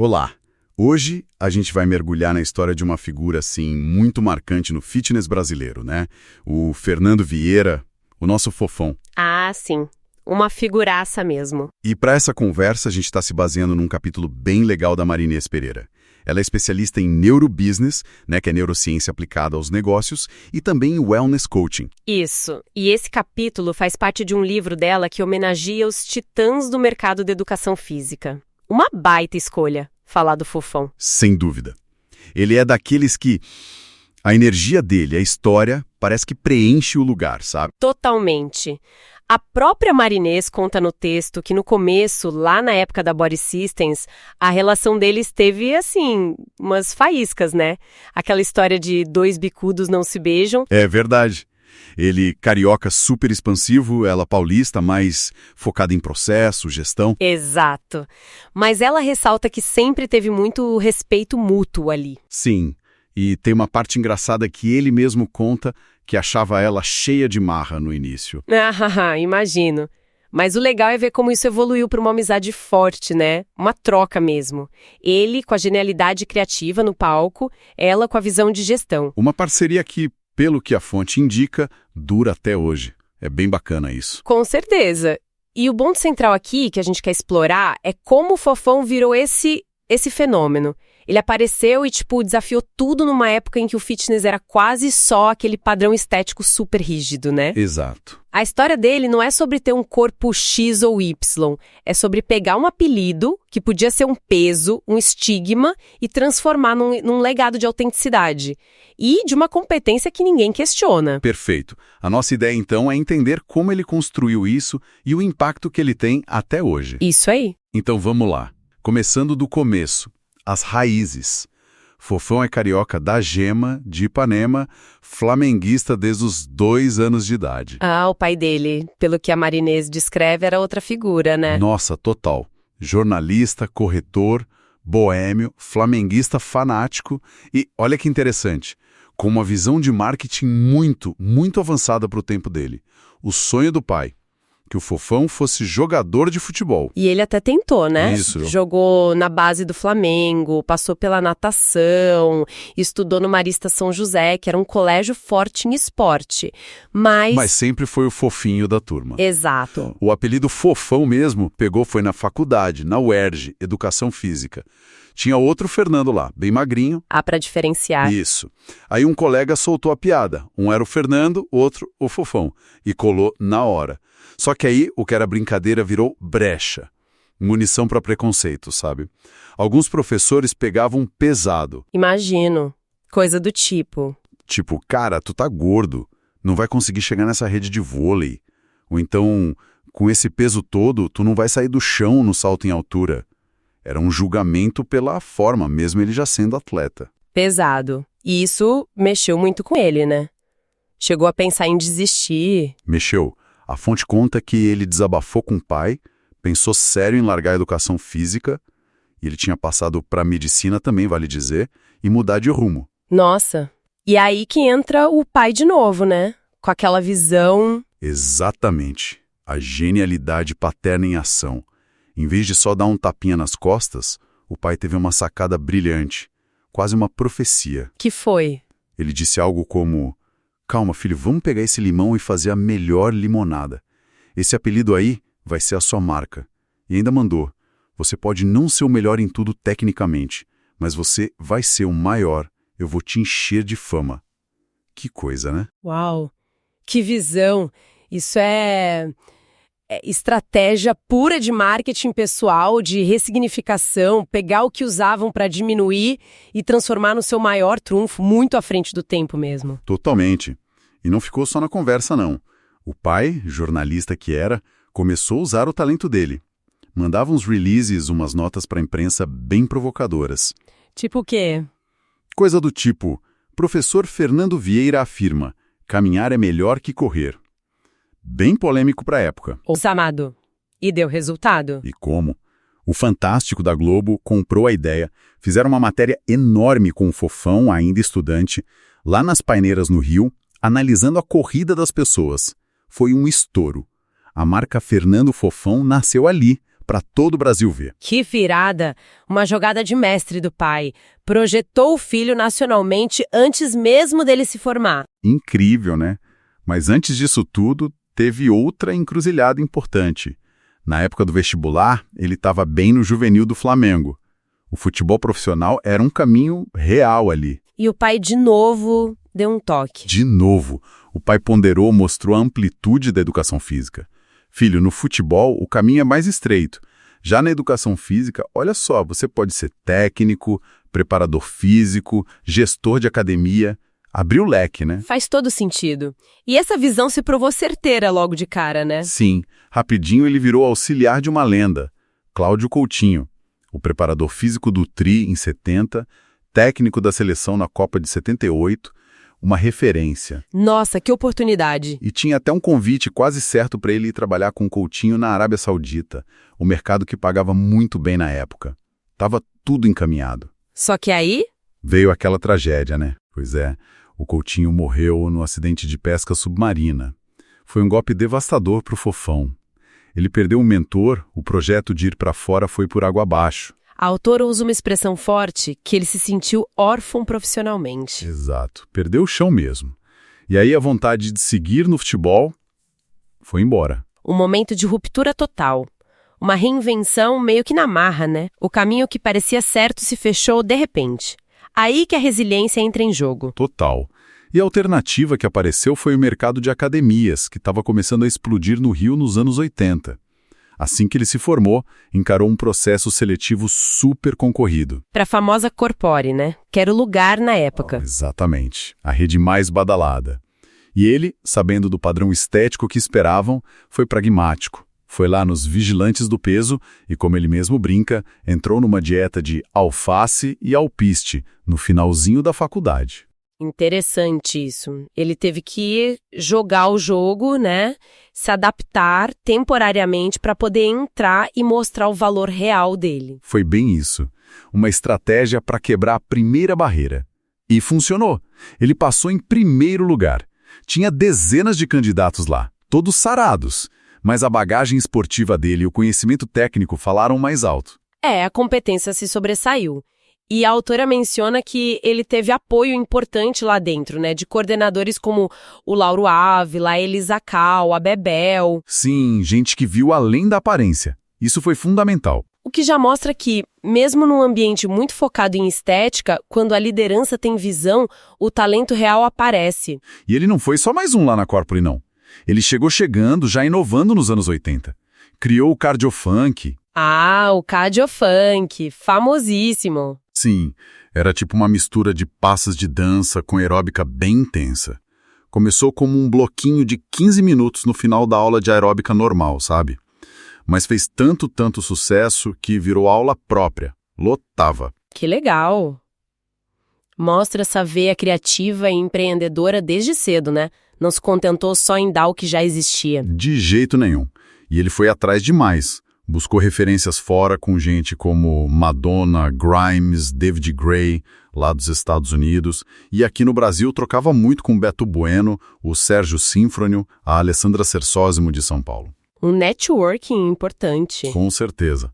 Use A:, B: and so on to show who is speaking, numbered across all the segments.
A: Olá! Hoje a gente vai mergulhar na história de uma figura, assim, muito marcante no fitness brasileiro, né? O Fernando Vieira, o nosso fofão.
B: Ah, sim. Uma figuraça mesmo.
A: E para essa conversa a gente está se baseando num capítulo bem legal da Marinês Pereira. Ela é especialista em neurobusiness, né, que é neurociência aplicada aos negócios, e também em wellness coaching.
B: Isso. E esse capítulo faz parte de um livro dela que homenageia os titãs do mercado da educação física. Uma baita escolha, falar do fofão.
A: Sem dúvida. Ele é daqueles que a energia dele, a história, parece que preenche o lugar, sabe?
B: Totalmente. A própria Marinês conta no texto que no começo, lá na época da Body Systems, a relação deles teve, assim, umas faíscas, né? Aquela história de dois bicudos não se beijam.
A: É verdade. Ele carioca super expansivo, ela paulista, mais focada em processo, gestão.
B: Exato. Mas ela ressalta que sempre teve muito respeito mútuo ali.
A: Sim, e tem uma parte engraçada que ele mesmo conta que achava ela cheia de marra no início.
B: Ah, imagino. Mas o legal é ver como isso evoluiu para uma amizade forte, né? Uma troca mesmo. Ele com a genialidade criativa no palco, ela com a visão de gestão.
A: Uma parceria que, pelo que a fonte indica, dura até hoje. É bem bacana isso.
B: Com certeza. E o ponto central aqui que a gente quer explorar é como o fofão virou esse fenômeno. Ele apareceu e, desafiou tudo numa época em que o fitness era quase só aquele padrão estético super rígido, né?
A: Exato.
B: A história dele não é sobre ter um corpo X ou Y, é sobre pegar um apelido, que podia ser um peso, um estigma, e transformar num legado de autenticidade. E de uma competência que ninguém questiona.
A: Perfeito. A nossa ideia, então, é entender como ele construiu isso e o impacto que ele tem até hoje.
B: Isso aí.
A: Então vamos lá. Começando do começo, as raízes. Fofão é carioca da Gema, de Ipanema, flamenguista desde os 2 anos de idade.
B: Ah, o pai dele, pelo que a Marinês descreve, era outra figura, né?
A: Nossa, total. Jornalista, corretor, boêmio, flamenguista fanático e, olha que interessante, com uma visão de marketing muito, muito avançada para o tempo dele. O sonho do pai, que o Fofão fosse jogador de futebol.
B: E ele até tentou, né?
A: Isso.
B: Jogou na base do Flamengo, passou pela natação, estudou no Marista São José, que era um colégio forte em esporte.
A: Mas sempre foi o fofinho da turma.
B: Exato.
A: O apelido Fofão mesmo foi na faculdade, na UERJ, Educação Física. Tinha outro Fernando lá, bem magrinho.
B: Ah, pra diferenciar.
A: Isso. Aí um colega soltou a piada. Um era o Fernando, outro o Fofão. E colou na hora. Só que aí o que era brincadeira virou brecha. Munição para preconceito, sabe? Alguns professores pegavam pesado.
B: Imagino. Coisa do tipo.
A: Tipo, cara, tu tá gordo. Não vai conseguir chegar nessa rede de vôlei. Ou então, com esse peso todo, tu não vai sair do chão no salto em altura. Era um julgamento pela forma, mesmo ele já sendo atleta.
B: Pesado. E isso mexeu muito com ele, né? Chegou a pensar em desistir.
A: Mexeu. A fonte conta que ele desabafou com o pai, pensou sério em largar a educação física, e ele tinha passado para medicina também, vale dizer, e mudar de rumo.
B: Nossa. E aí que entra o pai de novo, né? Com aquela visão...
A: Exatamente. A genialidade paterna em ação. Em vez de só dar um tapinha nas costas, o pai teve uma sacada brilhante, quase uma profecia.
B: Que foi?
A: Ele disse algo como: calma, filho, vamos pegar esse limão e fazer a melhor limonada. Esse apelido aí vai ser a sua marca. E ainda mandou: você pode não ser o melhor em tudo tecnicamente, mas você vai ser o maior. Eu vou te encher de fama. Que coisa, né?
B: Uau! Que visão! Isso é estratégia pura de marketing pessoal, de ressignificação, pegar o que usavam para diminuir e transformar no seu maior trunfo, muito à frente do tempo mesmo.
A: Totalmente. E não ficou só na conversa, não. O pai, jornalista que era, começou a usar o talento dele. Mandava uns releases, umas notas para a imprensa bem provocadoras.
B: Tipo o quê?
A: Coisa do tipo: professor Fernando Vieira afirma, caminhar é melhor que correr. Bem polêmico para a época.
B: Ousamado. E deu resultado?
A: E como? O Fantástico da Globo comprou a ideia, fizeram uma matéria enorme com o Fofão, ainda estudante, lá nas Paineiras no Rio, analisando a corrida das pessoas. Foi um estouro. A marca Fernando Fofão nasceu ali, para todo o Brasil ver.
B: Que virada! Uma jogada de mestre do pai. Projetou o filho nacionalmente antes mesmo dele se formar.
A: Incrível, né? Mas antes disso tudo, teve outra encruzilhada importante. Na época do vestibular, ele estava bem no juvenil do Flamengo. O futebol profissional era um caminho real ali.
B: E o pai, de novo, deu um toque.
A: De novo, o pai ponderou, mostrou a amplitude da educação física. Filho, no futebol, o caminho é mais estreito. Já na educação física, olha só, você pode ser técnico, preparador físico, gestor de academia. Abriu o leque, né?
B: Faz todo sentido. E essa visão se provou certeira logo de cara, né?
A: Sim, rapidinho ele virou auxiliar de uma lenda, Cláudio Coutinho, o preparador físico do Tri em 70, técnico da seleção na Copa de 78, uma referência.
B: Nossa, que oportunidade!
A: E tinha até um convite quase certo para ele ir trabalhar com Coutinho na Arábia Saudita, o mercado que pagava muito bem na época. Tava tudo encaminhado.
B: Só que aí...
A: Veio aquela tragédia, né? Pois é, o Coutinho morreu no acidente de pesca submarina. Foi um golpe devastador para o Fofão. Ele perdeu um mentor, o projeto de ir para fora foi por água abaixo.
B: A autora usa uma expressão forte, que ele se sentiu órfão profissionalmente.
A: Exato, perdeu o chão mesmo. E aí a vontade de seguir no futebol foi embora.
B: Um momento de ruptura total. Uma reinvenção meio que na marra, né? O caminho que parecia certo se fechou de repente. Aí que a resiliência entra em jogo.
A: Total. E a alternativa que apareceu foi o mercado de academias, que estava começando a explodir no Rio nos anos 80. Assim que ele se formou, encarou um processo seletivo super concorrido.
B: Para a famosa Corpore, né? Que era o lugar na época.
A: Exatamente. A rede mais badalada. E ele, sabendo do padrão estético que esperavam, foi pragmático. Foi lá nos vigilantes do peso e, como ele mesmo brinca, entrou numa dieta de alface e alpiste, no finalzinho da faculdade.
B: Interessante isso. Ele teve que jogar o jogo, né? Se adaptar temporariamente para poder entrar e mostrar o valor real dele.
A: Foi bem isso. Uma estratégia para quebrar a primeira barreira. E funcionou. Ele passou em primeiro lugar. Tinha dezenas de candidatos lá, todos sarados. Mas a bagagem esportiva dele e o conhecimento técnico falaram mais alto.
B: A competência se sobressaiu. E a autora menciona que ele teve apoio importante lá dentro, né? De coordenadores como o Lauro Ávila, a Elisa Cal, a Bebel.
A: Sim, gente que viu além da aparência. Isso foi fundamental.
B: O que já mostra que, mesmo num ambiente muito focado em estética, quando a liderança tem visão, o talento real aparece.
A: E ele não foi só mais um lá na Corpore, não. Ele chegou chegando, já inovando nos anos 80. Criou o Cardiofunk.
B: Ah, o Cardiofunk, famosíssimo.
A: Sim, era tipo uma mistura de passas de dança com aeróbica bem intensa. Começou como um bloquinho de 15 minutos no final da aula de aeróbica normal, sabe? Mas fez tanto sucesso que virou aula própria. Lotava.
B: Que legal. Mostra essa veia criativa e empreendedora desde cedo, né? Não se contentou só em dar o que já existia.
A: De jeito nenhum. E ele foi atrás demais. Buscou referências fora com gente como Madonna, Grimes, David Gray, lá dos Estados Unidos. E aqui no Brasil trocava muito com Beto Bueno, o Sérgio Sinfronio, a Alessandra Sersósimo de São Paulo.
B: Um networking importante.
A: Com certeza.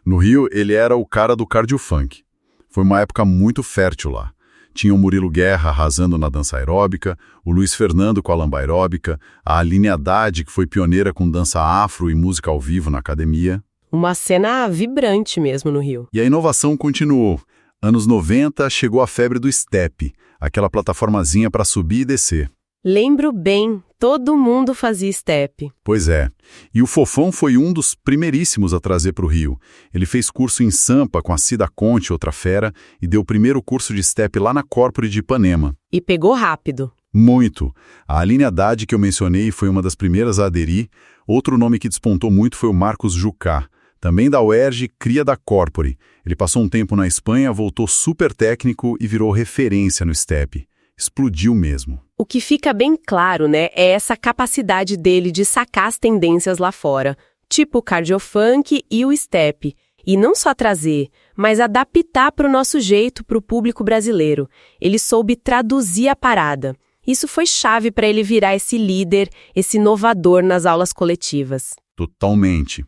A: No Rio, ele era o cara do cardiofunk. Foi uma época muito fértil lá. Tinha o Murilo Guerra arrasando na dança aeróbica, o Luiz Fernando com a lamba aeróbica, a Aline Haddad, que foi pioneira com dança afro e música ao vivo na academia.
B: Uma cena vibrante mesmo no Rio.
A: E a inovação continuou. Anos 90 chegou a febre do step, aquela plataformazinha para subir e descer.
B: Lembro bem, todo mundo fazia step.
A: Pois é. E o Fofão foi um dos primeiríssimos a trazer para o Rio. Ele fez curso em Sampa com a Cida Conte, outra fera, e deu o primeiro curso de step lá na Corpore de Ipanema.
B: E pegou rápido.
A: Muito. A Aline Haddad, que eu mencionei, foi uma das primeiras a aderir. Outro nome que despontou muito foi o Marcos Jucá, também da UERJ, cria da Corpore. Ele passou um tempo na Espanha, voltou super técnico e virou referência no step. Explodiu mesmo.
B: O que fica bem claro, né, é essa capacidade dele de sacar as tendências lá fora, tipo o cardiofunk e o step. E não só trazer, mas adaptar para o nosso jeito, para o público brasileiro. Ele soube traduzir a parada. Isso foi chave para ele virar esse líder, esse inovador nas aulas coletivas.
A: Totalmente.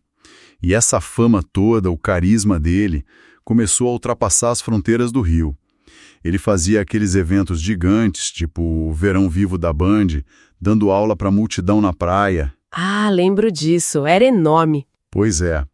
A: E essa fama toda, o carisma dele, começou a ultrapassar as fronteiras do Rio. Ele fazia aqueles eventos gigantes, tipo o Verão Vivo da Band, dando aula para multidão na praia.
B: Ah, lembro disso. Era enorme.
A: Pois é.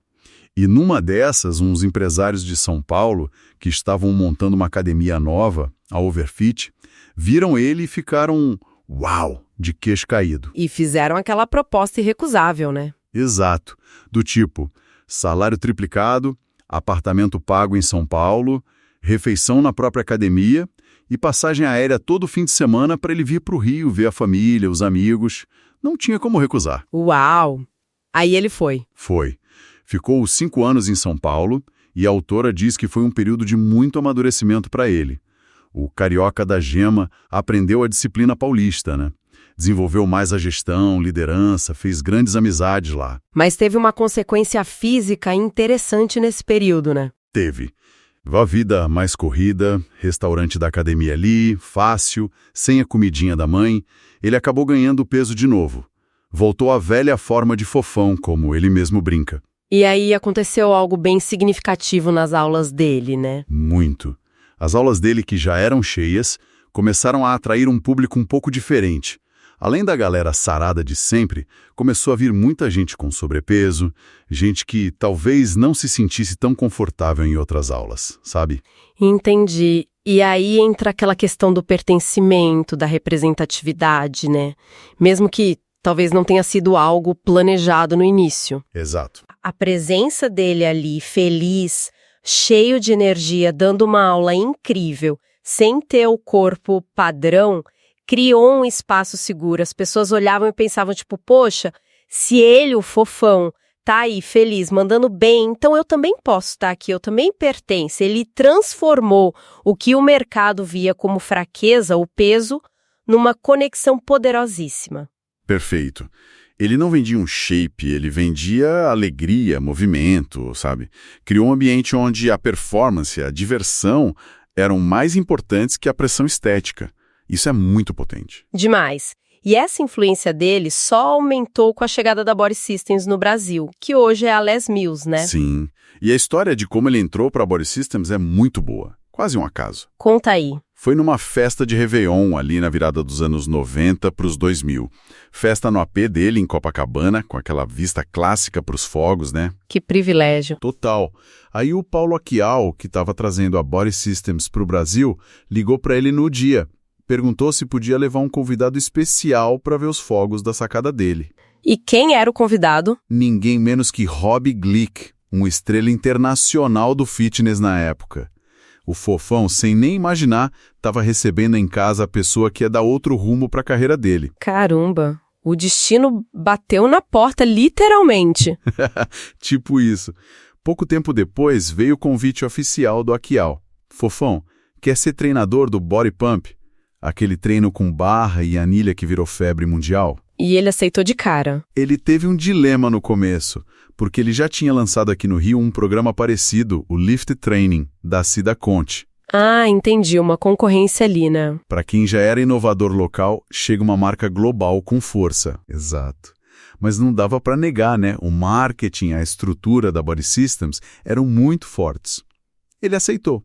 A: E numa dessas, uns empresários de São Paulo, que estavam montando uma academia nova, a Overfit, viram ele e ficaram, uau, de queixo caído.
B: E fizeram aquela proposta irrecusável, né?
A: Exato. Do tipo, salário triplicado, apartamento pago em São Paulo, refeição na própria academia e passagem aérea todo fim de semana para ele vir para o Rio ver a família, os amigos. Não tinha como recusar.
B: Uau! Aí ele foi.
A: Foi. Ficou 5 anos em São Paulo e a autora diz que foi um período de muito amadurecimento para ele. O carioca da gema aprendeu a disciplina paulista, né? Desenvolveu mais a gestão, liderança, fez grandes amizades lá.
B: Mas teve uma consequência física interessante nesse período, né?
A: Teve. A vida mais corrida, restaurante da academia ali, fácil, sem a comidinha da mãe, ele acabou ganhando peso de novo. Voltou à velha forma de fofão, como ele mesmo brinca.
B: E aí aconteceu algo bem significativo nas aulas dele, né?
A: Muito. As aulas dele, que já eram cheias, começaram a atrair um público um pouco diferente. Além da galera sarada de sempre, começou a vir muita gente com sobrepeso, gente que talvez não se sentisse tão confortável em outras aulas, sabe?
B: Entendi. E aí entra aquela questão do pertencimento, da representatividade, né? Mesmo que talvez não tenha sido algo planejado no início.
A: Exato.
B: A presença dele ali, feliz, cheio de energia, dando uma aula incrível, sem ter o corpo padrão, criou um espaço seguro. As pessoas olhavam e pensavam, tipo, poxa, se ele, o fofão, tá aí feliz, mandando bem, então eu também posso estar aqui, eu também pertenço. Ele transformou o que o mercado via como fraqueza, o peso, numa conexão poderosíssima.
A: Perfeito. Ele não vendia um shape, ele vendia alegria, movimento, sabe? Criou um ambiente onde a performance, a diversão eram mais importantes que a pressão estética. Isso é muito potente.
B: Demais. E essa influência dele só aumentou com a chegada da Body Systems no Brasil, que hoje é a Les Mills, né?
A: Sim. E a história de como ele entrou para a Body Systems é muito boa. Quase um acaso.
B: Conta aí.
A: Foi numa festa de Réveillon, ali na virada dos anos 90 para os 2000. Festa no AP dele, em Copacabana, com aquela vista clássica para os fogos, né?
B: Que privilégio.
A: Total. Aí o Paulo Aquial, que estava trazendo a Body Systems para o Brasil, ligou para ele no dia. Perguntou se podia levar um convidado especial para ver os fogos da sacada dele.
B: E quem era o convidado?
A: Ninguém menos que Rob Glick, uma estrela internacional do fitness na época. O fofão, sem nem imaginar, estava recebendo em casa a pessoa que ia dar outro rumo para a carreira dele.
B: Caramba, o destino bateu na porta, literalmente.
A: Tipo isso. Pouco tempo depois, veio o convite oficial do Aquial. Fofão, quer ser treinador do Body Pump? Aquele treino com barra e anilha que virou febre mundial?
B: E ele aceitou de cara.
A: Ele teve um dilema no começo, porque ele já tinha lançado aqui no Rio um programa parecido, o Lift Training, da Cida Conte.
B: Ah, entendi, uma concorrência ali, né?
A: Para quem já era inovador local, chega uma marca global com força. Exato. Mas não dava para negar, né? O marketing, a estrutura da Body Systems eram muito fortes. Ele aceitou.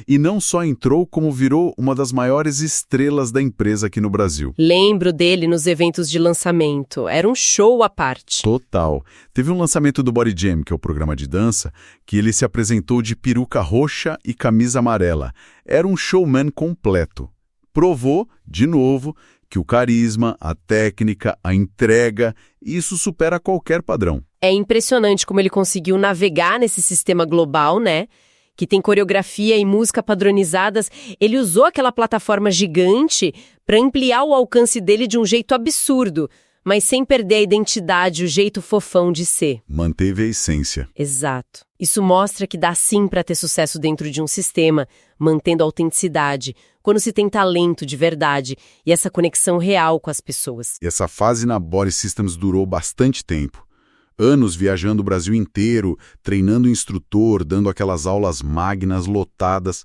A: E não só entrou, como virou uma das maiores estrelas da empresa aqui no Brasil.
B: Lembro dele nos eventos de lançamento. Era um show à parte.
A: Total. Teve um lançamento do Body Jam, que é o programa de dança, que ele se apresentou de peruca roxa e camisa amarela. Era um showman completo. Provou, de novo, que o carisma, a técnica, a entrega, isso supera qualquer padrão.
B: É impressionante como ele conseguiu navegar nesse sistema global, né? Que tem coreografia e música padronizadas. Ele usou aquela plataforma gigante para ampliar o alcance dele de um jeito absurdo, mas sem perder a identidade, o jeito fofão de ser.
A: Manteve a essência.
B: Exato. Isso mostra que dá sim para ter sucesso dentro de um sistema, mantendo a autenticidade, quando se tem talento de verdade e essa conexão real com as pessoas.
A: E essa fase na Body Systems durou bastante tempo. Anos viajando o Brasil inteiro, treinando instrutor, dando aquelas aulas magnas lotadas.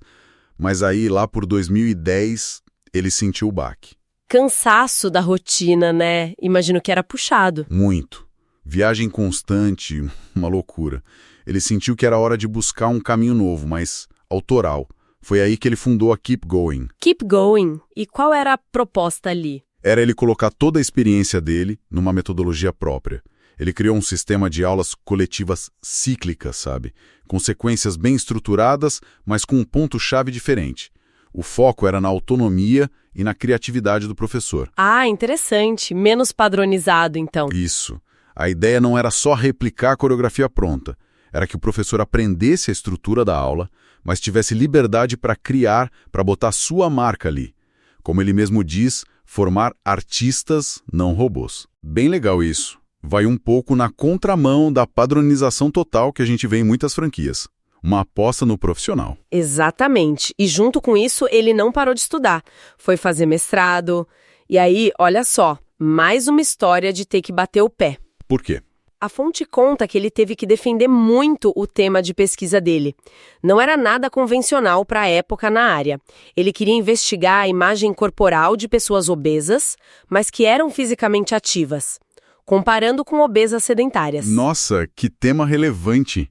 A: Mas aí, lá por 2010, ele sentiu o baque.
B: Cansaço da rotina, né? Imagino que era puxado.
A: Muito. Viagem constante, uma loucura. Ele sentiu que era hora de buscar um caminho novo, mas autoral. Foi aí que ele fundou a Keep Going.
B: Keep Going. E qual era a proposta ali?
A: Era ele colocar toda a experiência dele numa metodologia própria. Ele criou um sistema de aulas coletivas cíclicas, sabe? Com sequências bem estruturadas, mas com um ponto-chave diferente. O foco era na autonomia e na criatividade do professor.
B: Ah, interessante. Menos padronizado, então.
A: Isso. A ideia não era só replicar a coreografia pronta. Era que o professor aprendesse a estrutura da aula, mas tivesse liberdade para criar, para botar sua marca ali. Como ele mesmo diz, formar artistas, não robôs. Bem legal isso. Vai um pouco na contramão da padronização total que a gente vê em muitas franquias. Uma aposta no profissional.
B: Exatamente. E junto com isso, ele não parou de estudar. Foi fazer mestrado. E aí, olha só, mais uma história de ter que bater o pé.
A: Por quê?
B: A fonte conta que ele teve que defender muito o tema de pesquisa dele. Não era nada convencional para a época na área. Ele queria investigar a imagem corporal de pessoas obesas, mas que eram fisicamente ativas, comparando com obesas sedentárias.
A: Nossa, que tema relevante!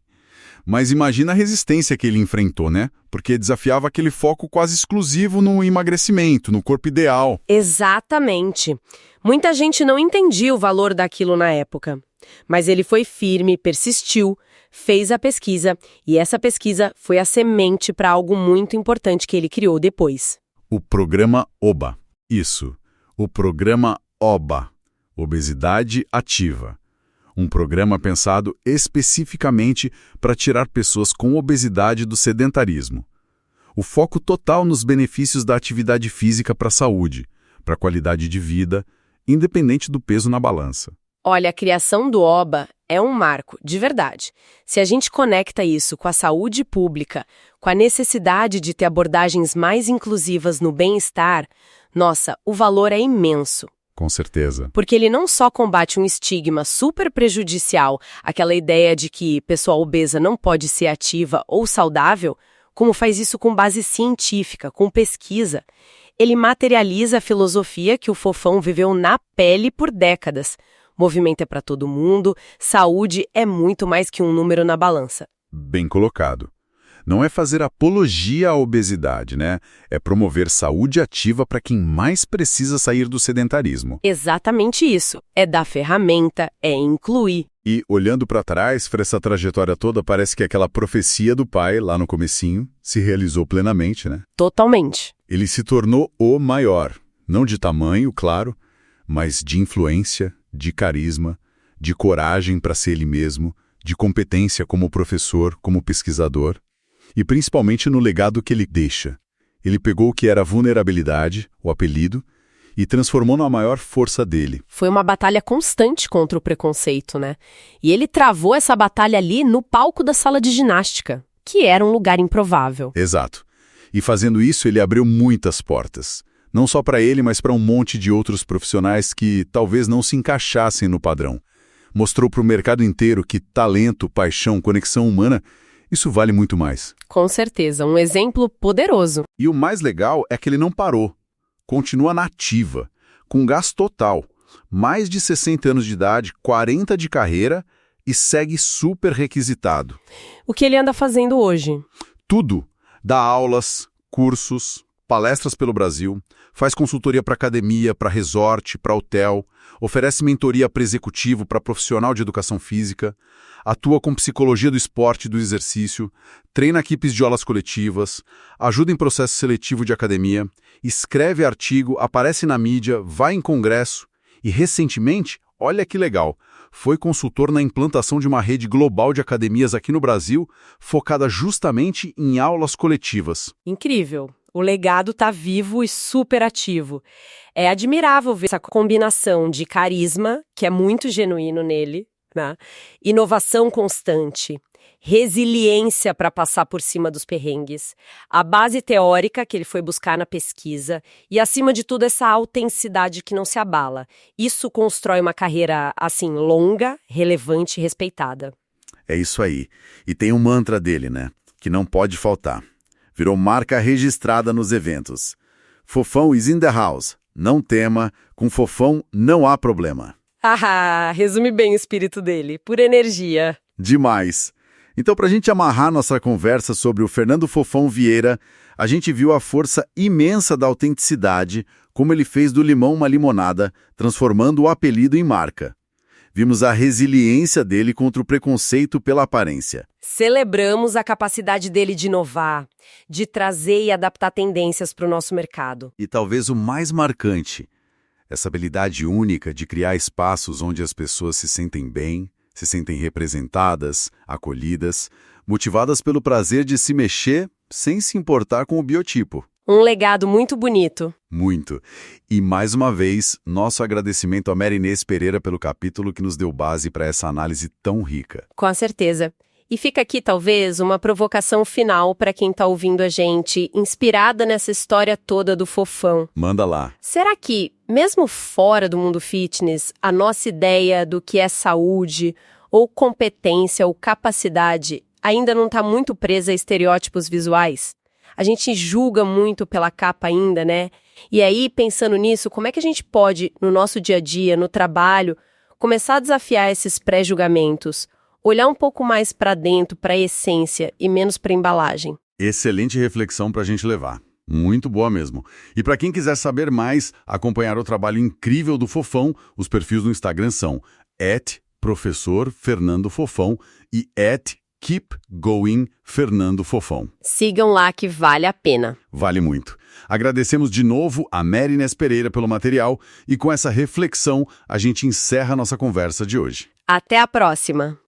A: Mas imagina a resistência que ele enfrentou, né? Porque desafiava aquele foco quase exclusivo no emagrecimento, no corpo ideal.
B: Exatamente. Muita gente não entendia o valor daquilo na época. Mas ele foi firme, persistiu, fez a pesquisa, e essa pesquisa foi a semente para algo muito importante que ele criou depois.
A: O programa OBA. Isso. O programa OBA. Obesidade Ativa. Um programa pensado especificamente para tirar pessoas com obesidade do sedentarismo. O foco total nos benefícios da atividade física para a saúde, para a qualidade de vida, independente do peso na balança.
B: Olha, a criação do OBA é um marco, de verdade. Se a gente conecta isso com a saúde pública, com a necessidade de ter abordagens mais inclusivas no bem-estar, nossa, o valor é imenso.
A: Com certeza.
B: Porque ele não só combate um estigma super prejudicial, aquela ideia de que pessoa obesa não pode ser ativa ou saudável, como faz isso com base científica, com pesquisa. Ele materializa a filosofia que o Fofão viveu na pele por décadas. Movimento é para todo mundo, saúde é muito mais que um número na balança.
A: Bem colocado. Não é fazer apologia à obesidade, né? É promover saúde ativa para quem mais precisa sair do sedentarismo.
B: Exatamente isso. É dar ferramenta, é incluir.
A: E, olhando para trás, para essa trajetória toda, parece que aquela profecia do pai, lá no comecinho, se realizou plenamente, né?
B: Totalmente.
A: Ele se tornou o maior. Não de tamanho, claro, mas de influência, de carisma, de coragem para ser ele mesmo, de competência como professor, como pesquisador. E principalmente no legado que ele deixa. Ele pegou o que era vulnerabilidade, o apelido, e transformou na maior força dele.
B: Foi uma batalha constante contra o preconceito, né? E ele travou essa batalha ali no palco da sala de ginástica, que era um lugar improvável.
A: Exato. E fazendo isso, ele abriu muitas portas. Não só para ele, mas para um monte de outros profissionais que talvez não se encaixassem no padrão. Mostrou para o mercado inteiro que talento, paixão, conexão humana, isso vale muito mais.
B: Com certeza, um exemplo poderoso.
A: E o mais legal é que ele não parou. Continua na ativa, com gás total. Mais de 60 anos de idade, 40 de carreira e segue super requisitado.
B: O que ele anda fazendo hoje?
A: Tudo. Dá aulas, cursos, palestras pelo Brasil, faz consultoria para academia, para resort, para hotel, oferece mentoria para executivo, para profissional de educação física, atua com psicologia do esporte e do exercício, treina equipes de aulas coletivas, ajuda em processo seletivo de academia, escreve artigo, aparece na mídia, vai em congresso e, recentemente, olha que legal, foi consultor na implantação de uma rede global de academias aqui no Brasil, focada justamente em aulas coletivas.
B: Incrível. O legado está vivo e super ativo. É admirável ver essa combinação de carisma, que é muito genuíno nele, né? Inovação constante, resiliência para passar por cima dos perrengues, a base teórica que ele foi buscar na pesquisa e, acima de tudo, essa autenticidade que não se abala. Isso constrói uma carreira, assim, longa, relevante e respeitada.
A: É isso aí. E tem um mantra dele, né? Que não pode faltar. Virou marca registrada nos eventos. Fofão is in the house. Não tema, com Fofão não há problema.
B: Ah, resume bem o espírito dele, pura energia.
A: Demais! Então, para a gente amarrar nossa conversa sobre o Fernando Fofão Vieira, a gente viu a força imensa da autenticidade, como ele fez do limão uma limonada, transformando o apelido em marca. Vimos a resiliência dele contra o preconceito pela aparência.
B: Celebramos a capacidade dele de inovar, de trazer e adaptar tendências para o nosso mercado.
A: E talvez o mais marcante, essa habilidade única de criar espaços onde as pessoas se sentem bem, se sentem representadas, acolhidas, motivadas pelo prazer de se mexer sem se importar com o biotipo.
B: Um legado muito bonito.
A: Muito. E, mais uma vez, nosso agradecimento a Mary Inês Pereira pelo capítulo que nos deu base para essa análise tão rica.
B: Com certeza. E fica aqui, talvez, uma provocação final para quem está ouvindo a gente, inspirada nessa história toda do Fofão.
A: Manda lá.
B: Será que, mesmo fora do mundo fitness, a nossa ideia do que é saúde, ou competência, ou capacidade, ainda não está muito presa a estereótipos visuais? A gente julga muito pela capa ainda, né? E aí, pensando nisso, como é que a gente pode, no nosso dia a dia, no trabalho, começar a desafiar esses pré-julgamentos? Olhar um pouco mais para dentro, para a essência, e menos para a embalagem.
A: Excelente reflexão para a gente levar. Muito boa mesmo. E para quem quiser saber mais, acompanhar o trabalho incrível do Fofão, os perfis no Instagram são @professorfernandofofão e @keepgoingfernandofofão.
B: Sigam lá que vale a pena.
A: Vale muito. Agradecemos de novo a Mary Inês Pereira pelo material e com essa reflexão a gente encerra a nossa conversa de hoje.
B: Até a próxima!